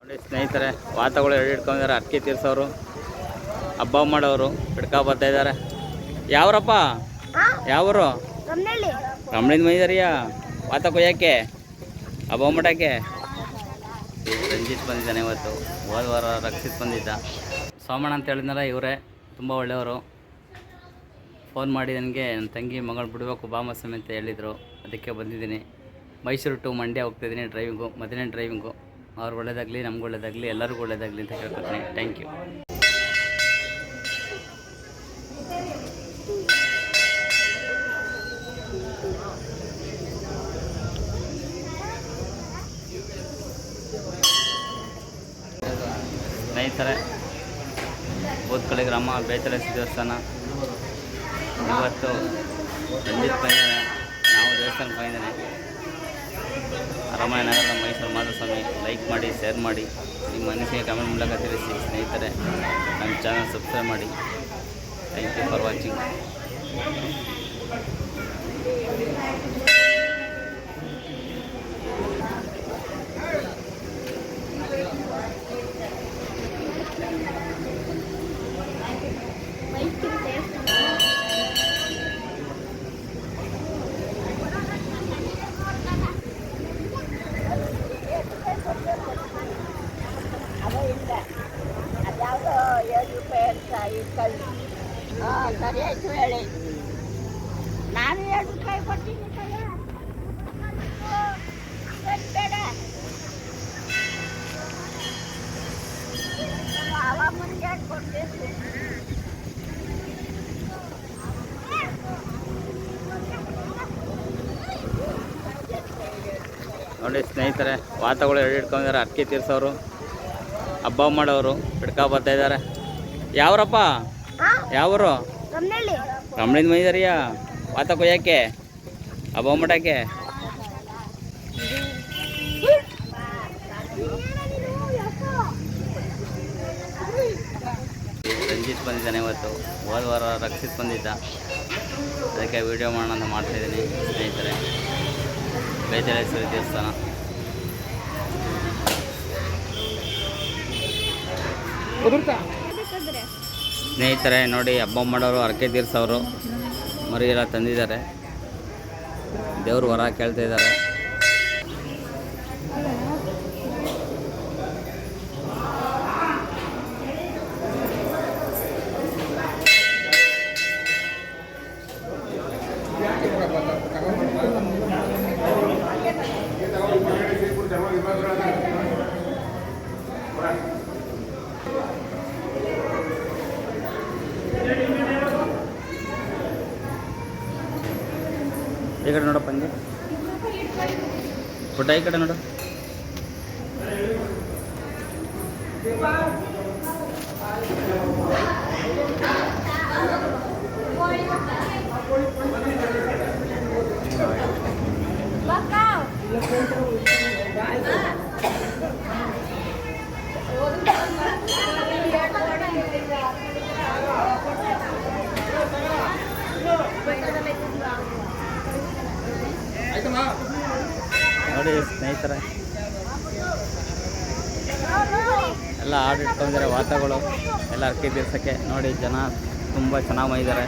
ಸ್ನೇಹಿತರೆ, ವಾತಗಳು ಹಿಡ್ಕೊಂಡಿದ್ದಾರೆ. ಅಕ್ಕಿ ತೀರ್ಸೋರು, ಹಬ್ಬ ಮಾಡೋರು ಹಿಡ್ಕೊ ಬರ್ತಾ ಇದ್ದಾರೆ. ಯಾವ್ರಪ್ಪ? ಯಾವರು? ರಮಣಿಂದ ಮೈದಾರಿಯಾ? ವಾತ ಕೊಯ್ಯಕ್ಕೆ, ಹಬ್ಬ ಮಾಡಕ್ಕೆ. ರಂಜಿತ್ ಬಂದಿದ್ದಾನೆ ಇವತ್ತು. ಹೋದ ವಾರ ರಕ್ಷಿತ್ ಬಂದಿದ್ದ. ಸೋಮಣ್ಣ ಅಂತ ಹೇಳಿದ್ನಲ್ಲ, ಇವರೇ. ತುಂಬ ಒಳ್ಳೆಯವರು. ಫೋನ್ ಮಾಡಿ ನನಗೆ ನನ್ನ ತಂಗಿ ಮಗಳು ಬಿಡಬೇಕು ಬಾಮ ಅಂತ ಹೇಳಿದರು. ಅದಕ್ಕೆ ಬಂದಿದ್ದೀನಿ. ಮೈಸೂರು ಟು ಮಂಡ್ಯ ಹೋಗ್ತಾಯಿದ್ದೀನಿ ಡ್ರೈವಿಂಗು, ಮೊದಲನೇ ಡ್ರೈವಿಂಗು. ಅವ್ರಿಗೆ ಒಳ್ಳೇದಾಗಲಿ, ನಮ್ಗೆ ಒಳ್ಳೇದಾಗಲಿ, ಎಲ್ಲರಿಗೂ ಒಳ್ಳೇದಾಗಲಿ ಅಂತ ಹೇಳ್ಕೊತೀನಿ. Thank you. ಸ್ನೇಹಿತರೆ, ಬೂತ್ಕಳಿ ಗ್ರಾಮ ಬೇತಳೇಶ್ವರ ದೇವಸ್ಥಾನ. ಇವತ್ತು ರಂಜಿತ್ ಬಂದಿದ್ದಾನೆ, ನಾವು ದೇವಸ್ಥಾನಕ್ಕೆ ಬಂದಿದ್ದಾನೆ. ಅರಮನೆನಗರದ ಮೈಸೂರು ಮಾಧುಸ್ವಾಮಿ. ಲೈಕ್ ಮಾಡಿ, ಶೇರ್ ಮಾಡಿ, ನಿಮ್ಮ ಮನಸ್ಸಿಗೆ ಕಮೆಂಟ್ ಮೂಲಕ ತಿಳಿಸಿ. ಸ್ನೇಹಿತರೆ, ನಮ್ಮ ಚಾನಲ್ ಸಬ್ಸ್ಕ್ರೈಬ್ ಮಾಡಿ. Thank you for watching. ಅದ್ಯಾವುದೋ ₹7 ಅಂತ ಸರಿ ಆಯಿತು ಹೇಳಿ. ನಾನು ₹7 ಕೊಡ್ತೀನಿ ಬೇಡ. ಅವ ಮುಂದೆ ಕೊಡ್ಬೇಕು. ನೋಡಿ ಸ್ನೇಹಿತರೆ, ವಾತಗಳು ಹಿಡ್ಕೊಂಡಿದ್ದಾರೆ. ಅಕ್ಕಿ ತೀರ್ಸೋರು, ಹಬ್ಬ ಮಾಡೋರು ಹಿಡ್ಕೊ ಬರ್ತಾ ಇದ್ದಾರೆ. ಯಾವ್ರಪ್ಪ? ಯಾವರು? ರಮಣಿಂದ ಮೈದಾರಿಯಾ? ವಾತ ಕೊಯ್ಯಕ್ಕೆ, ಹಬ್ಬ ಮಾಡಕ್ಕೆ. ರಂಜಿತ್ ಬಂದಿದ್ದಾನೆ ಇವತ್ತು. ಹೋದ ವಾರ ರಕ್ಷಿತ್ ಬಂದಿದ್ದ. ಅದಕ್ಕೆ ವಿಡಿಯೋ ಮಾಡೋಣ ಅಂತ ಮಾಡ್ತಾಯಿದ್ದೀನಿ. ಸ್ನೇಹಿತರೆ, ಬೇತಳೇಶ್ವರ ದೇವಸ್ಥಾನ. ಸ್ನೇಹಿತರೆ ನೋಡಿ, ಹಬ್ಬ ಮಾಡೋರು, ಹರಕೆ ತೀರ್ಸೋರು ಮರಿ ಎಲ್ಲ ತಂದಿದ್ದಾರೆ. ದೇವ್ರ ವರ ಕೇಳ್ತಾ ಇದ್ದಾರೆ. ಈ ಕಡೆ ನೋಡಪ್ಪ, ಹಂಗೆ ಪುಟ್ಟ ಈ ಕಡೆ ನೋಡು. ನೋಡಿ ಸ್ನೇಹಿತರೆ, ಎಲ್ಲ ಆರ್ಡರ್ ಇಟ್ಕೊಂಡಿದ್ದಾರೆ. ವಾತಗಳು ಎಲ್ಲ ಅಕ್ಕಿ ತೀರ್ಸೋಕ್ಕೆ. ನೋಡಿ, ಜನ ತುಂಬ ಚೆನ್ನಾಗಿ ಮಾಡಿದ್ದಾರೆ.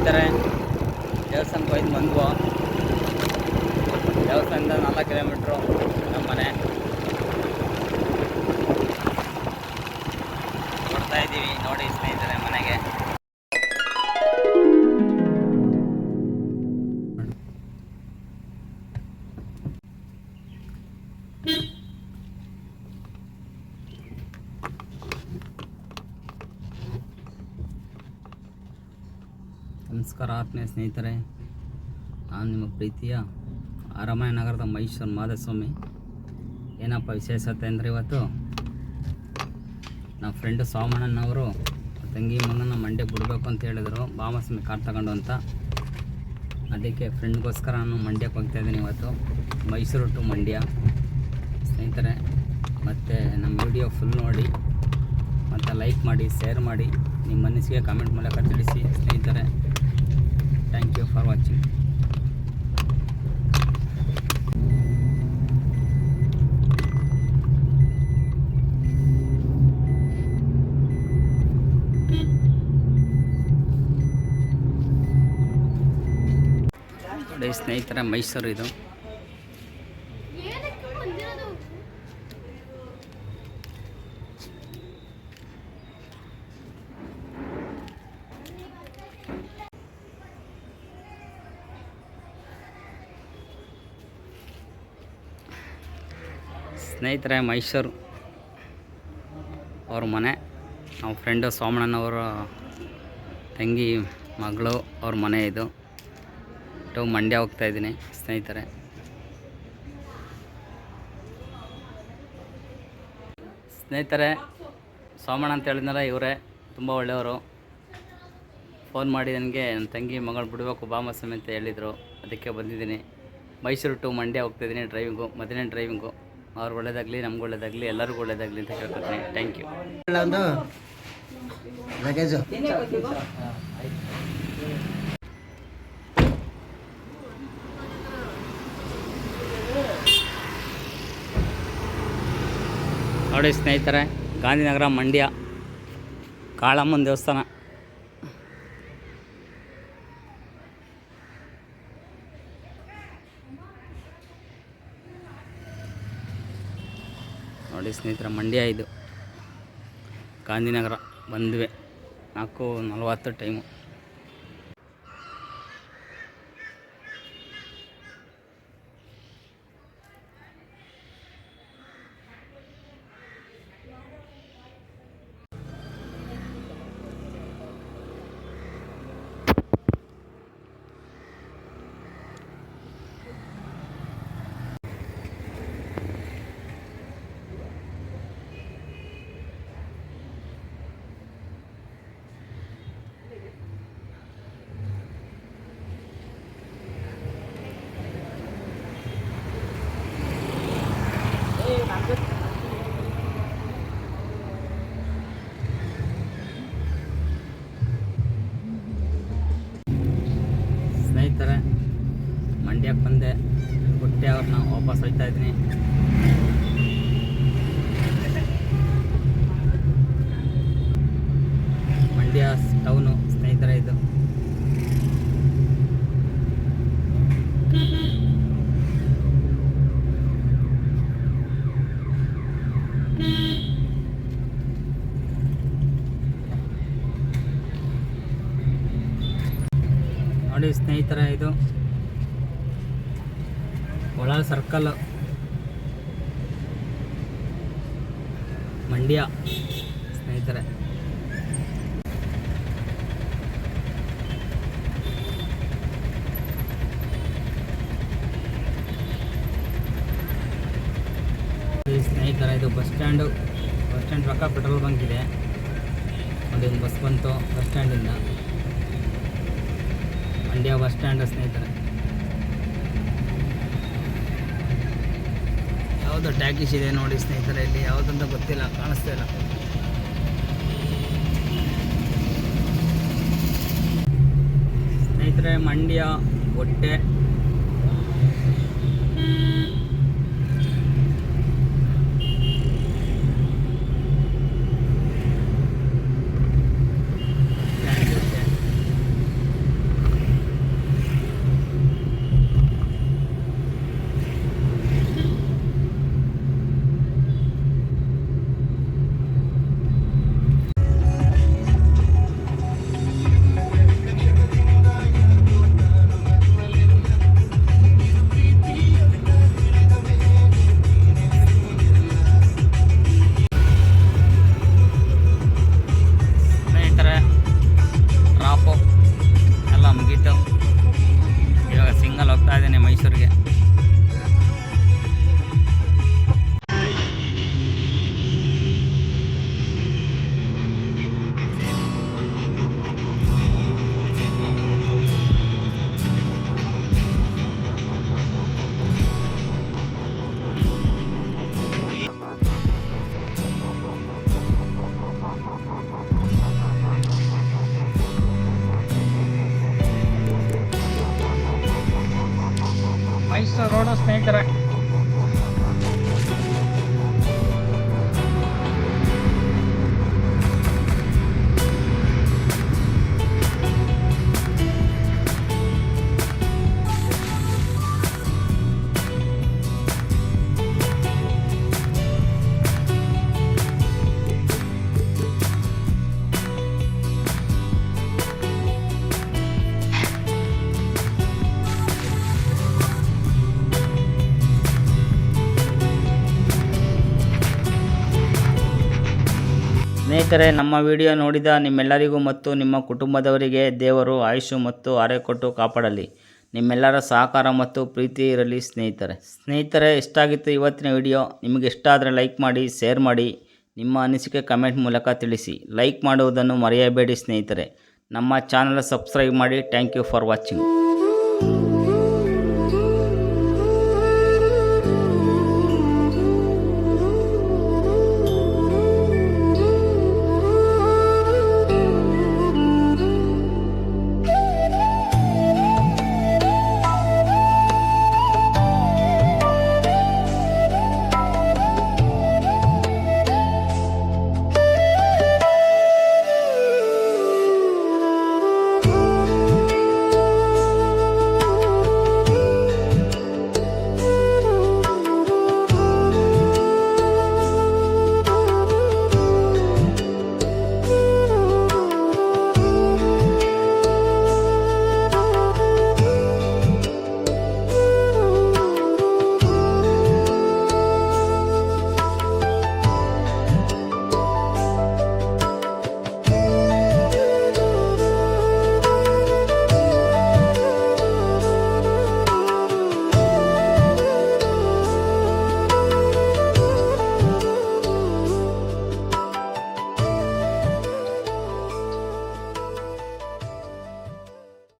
ಸ್ನೇಹಿತರೆ ದೇವಸ್ಥಾನಕ್ಕೆ ಹೋಯ್ತು ಬಂದ್ವು. ದೇವಸ್ಥಾನದಿಂದ 4 ಕಿಲೋಮೀಟ್ರು ನಮ್ಮ ಮನೆ. ಕೊಡ್ತಾ ಇದ್ದೀವಿ ನೋಡಿ ಸ್ನೇಹಿತರೆ ಮನೆಗೆ. ನಮಸ್ಕಾರ ಆತ್ಮೀಯ ಸ್ನೇಹಿತರೆ, ನಾನು ನಿಮ್ಮ ಪ್ರೀತಿಯ ಅರಮನೆ ನಗರದ ಮೈಸೂರು ಮಾಧಸ್ವಾಮಿ. ಏನಪ್ಪ ವಿಶೇಷತೆ ಅಂದರೆ ಇವತ್ತು ನಮ್ಮ ಫ್ರೆಂಡು ಸೋಮಣ್ಣನವರು ತಂಗಿ ಮಗನ ಮಂಡ್ಯಕ್ಕೆ ಬಿಡಬೇಕು ಅಂತ ಹೇಳಿದರು, ಬಾಮಸ್ವಾಮಿ ಕಾರ್ ತಗೊಂಡು ಅಂತ. ಅದಕ್ಕೆ ಫ್ರೆಂಡ್ಗೋಸ್ಕರ ನಾನು ಮಂಡ್ಯಕ್ಕೆ ಹೋಗ್ತಾಯಿದ್ದೀನಿ ಇವತ್ತು, ಮೈಸೂರು ಟು ಮಂಡ್ಯ. ಸ್ನೇಹಿತರೆ ಮತ್ತು ನಮ್ಮ ವಿಡಿಯೋ ಫುಲ್ ನೋಡಿ ಮತ್ತು ಲೈಕ್ ಮಾಡಿ, ಶೇರ್ ಮಾಡಿ, ನಿಮ್ಮ ಮನಸ್ಸಿಗೆ ಕಾಮೆಂಟ್ ಮೂಲಕ ತಿಳಿಸಿ ಸ್ನೇಹಿತರೆ. Thank you for watching. ನೋಡಿ ಸ್ನೇಹಿತರೆ, ಮೈಸೂರು ಇದು. ಸ್ನೇಹಿತರೆ ಮೈಸೂರು ಅವ್ರ ಮನೆ, ನಮ್ಮ ಫ್ರೆಂಡು ಸೋಮಣ್ಣನವರ ತಂಗಿ ಮಗಳು ಅವ್ರ ಮನೆ ಇದು. ಮಂಡ್ಯ ಹೋಗ್ತಾಯಿದ್ದೀನಿ ಸ್ನೇಹಿತರೆ. ಸ್ನೇಹಿತರೆ ಸೋಮಣ್ಣ ಅಂತ ಹೇಳಿದ್ನಲ್ಲ, ಇವರೇ ತುಂಬ ಒಳ್ಳೆಯವರು. ಫೋನ್ ಮಾಡಿ ನನಗೆ ನನ್ನ ತಂಗಿ ಮಗಳು ಬಿಡಬೇಕು ಬಾಮಸ್ವಾಮಿ ಅಂತ ಹೇಳಿದರು, ಅದಕ್ಕೆ ಬಂದಿದ್ದೀನಿ. ಮೈಸೂರು ಟು ಮಂಡ್ಯ ಹೋಗ್ತಾಯಿದ್ದೀನಿ ಡ್ರೈವಿಂಗು, ಮೊದಲನೇ ಡ್ರೈವಿಂಗು. ಅವ್ರಿಗೆ ಒಳ್ಳೇದಾಗಲಿ, ನಮ್ಗೆ ಒಳ್ಳೇದಾಗಲಿ, ಎಲ್ಲರಿಗೂ ಒಳ್ಳೇದಾಗಲಿ ಅಂತ ಕೇಳ್ಕೊತೀನಿ. Thank you. ನೋಡಿ ಸ್ನೇಹಿತರೆ, ಗಾಂಧಿನಗರ ಮಂಡ್ಯ ಕಾಳಮ್ಮನ ದೇವಸ್ಥಾನ. ನೋಡಿ ಸ್ನೇಹಿತರೆ, ಮಂಡ್ಯ ಇದು, ಗಾಂಧಿನಗರ ಬಂದ್ವಿ. 4:40 ಟೈಮು. ಸ್ನೇಹಿತರೆ ಮಂಡ್ಯಕ್ಕೆ ಬಂದೆ, ಬಿಟ್ಟೆ ಅವ್ರನ್ನ ವಾಪಸ್ ಹೋಗ್ತಾ ಇದ್ದೀನಿ. ಮಂಡ್ಯ ಟೌನು ಸ್ನೇಹಿತರೆ ಇದು. ನೋಡಿ ಸ್ನೇಹಿತರೆ, ಇದು ಒಳ ಸರ್ಕಲ್ ಮಂಡ್ಯ ಸ್ನೇಹಿತರೆ. ಸ್ನೇಹಿತರೆ ಇದು ಬಸ್ ಸ್ಟ್ಯಾಂಡ್ ಪಕ್ಕ ಪೆಟ್ರೋಲ್ ಬಂಕ್ ಇದೆ. ಒಂದು ಬಸ್ ಬಂತು ಬಸ್ ಸ್ಟ್ಯಾಂಡಿಂದ, ಮಂಡ್ಯ ಬಸ್ ಸ್ಟ್ಯಾಂಡ್ ಸ್ನೇಹಿತರೆ. ಯಾವುದೋ ಟ್ಯಾಕಿಸ್ ಇದೆ ನೋಡಿ ಸ್ನೇಹಿತರೆ, ಇಲ್ಲಿ ಯಾವುದಂತ ಗೊತ್ತಿಲ್ಲ, ಕಾಣಿಸ್ತಾ ಇಲ್ಲ. ಸ್ನೇಹಿತರೆ ಮಂಡ್ಯ ಹೊಟ್ಟೆ ರೋಡು ಸ್ನೇಹಿತರೆ. ಸ್ನೇಹಿತರೆ, ನಮ್ಮ ವಿಡಿಯೋ ನೋಡಿದ ನಿಮ್ಮೆಲ್ಲರಿಗೂ ಮತ್ತು ನಿಮ್ಮ ಕುಟುಂಬದವರಿಗೆ ದೇವರು ಆಯುಷು ಮತ್ತು ಆರೋಗ್ಯ ಕೊಟ್ಟು ಕಾಪಾಡಲಿ. ನಿಮ್ಮೆಲ್ಲರ ಸಹಕಾರ ಮತ್ತು ಪ್ರೀತಿ ಇರಲಿ ಸ್ನೇಹಿತರೆ. ಇಷ್ಟಾಗಿತ್ತು ಇವತ್ತಿನ ವಿಡಿಯೋ. ನಿಮಗೆ ಇಷ್ಟ ಆದರೆ ಲೈಕ್ ಮಾಡಿ, ಶೇರ್ ಮಾಡಿ, ನಿಮ್ಮ ಅನಿಸಿಕೆ ಕಮೆಂಟ್ ಮೂಲಕ ತಿಳಿಸಿ. ಲೈಕ್ ಮಾಡುವುದನ್ನು ಮರೆಯಬೇಡಿ ಸ್ನೇಹಿತರೆ. ನಮ್ಮ ಚಾನಲ್ ಸಬ್ಸ್ಕ್ರೈಬ್ ಮಾಡಿ. Thank you for watching.